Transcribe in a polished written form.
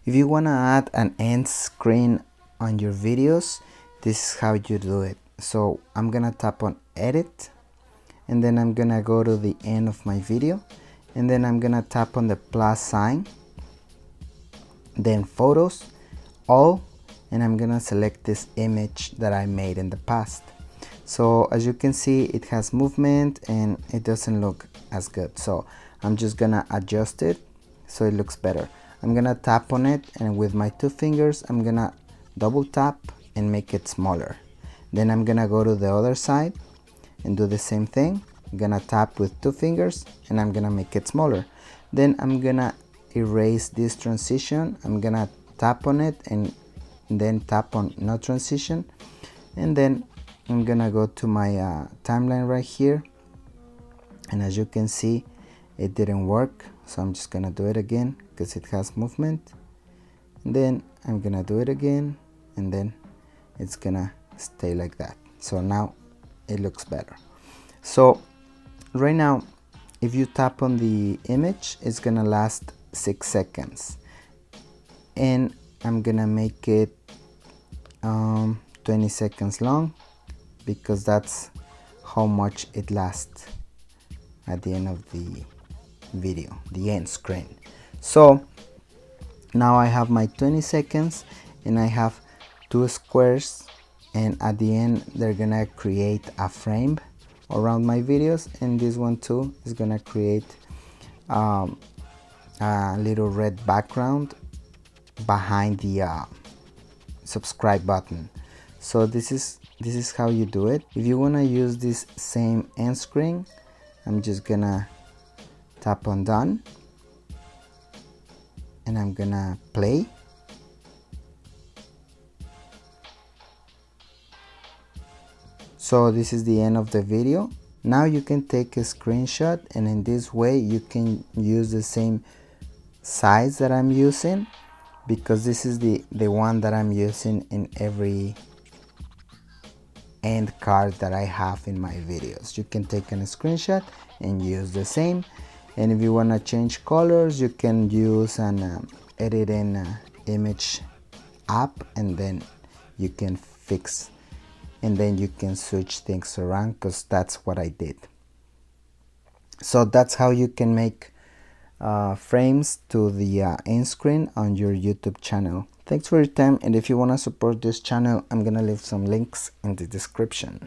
If you want to add an end screen on your videos, this is how you do it. So I'm gonna tap on edit, and then I'm gonna go to the end of my video, and then I'm gonna tap on the plus sign, then photos, all, and I'm gonna select this image that I made in the past. So as you can see, it has movement and it doesn't look as good, so I'm just gonna adjust it so it looks better. I'm gonna tap on it, and with my 2 fingers I'm gonna double tap and make it smaller. Then I'm gonna go to the other side and do the same thing. I'm gonna tap with 2 fingers and I'm gonna make it smaller. Then I'm gonna erase this transition. I'm gonna tap on it and then tap on no transition, and then I'm gonna go to my timeline right here, and as you can see, it didn't work, so I'm just gonna do it again because it has movement, and then I'm gonna do it again, and then it's gonna stay like that. So now it looks better. So right now, if you tap on the image, it's gonna last 6 seconds, and I'm gonna make it 20 seconds long because that's how much it lasts at the end of the video, the end screen. So now I have my 20 seconds and I have 2 squares, and at the end they're gonna create a frame around my videos, and this one too is gonna create a little red background behind the subscribe button. So this is how you do it. If you want to use this same end screen, I'm just gonna tap on done, and I'm gonna play. So this is the end of the video. Now you can take a screenshot, and in this way you can use the same size that I'm using, because this is the one that I'm using in every end card that I have in my videos. You can take a screenshot and use the same, and if you want to change colors, you can use an editing image app, and then you can fix, and then you can switch things around, because that's what I did. So that's how you can make frames to the end screen on your YouTube channel. Thanks for your time, and if you want to support this channel, I'm gonna leave some links in the description.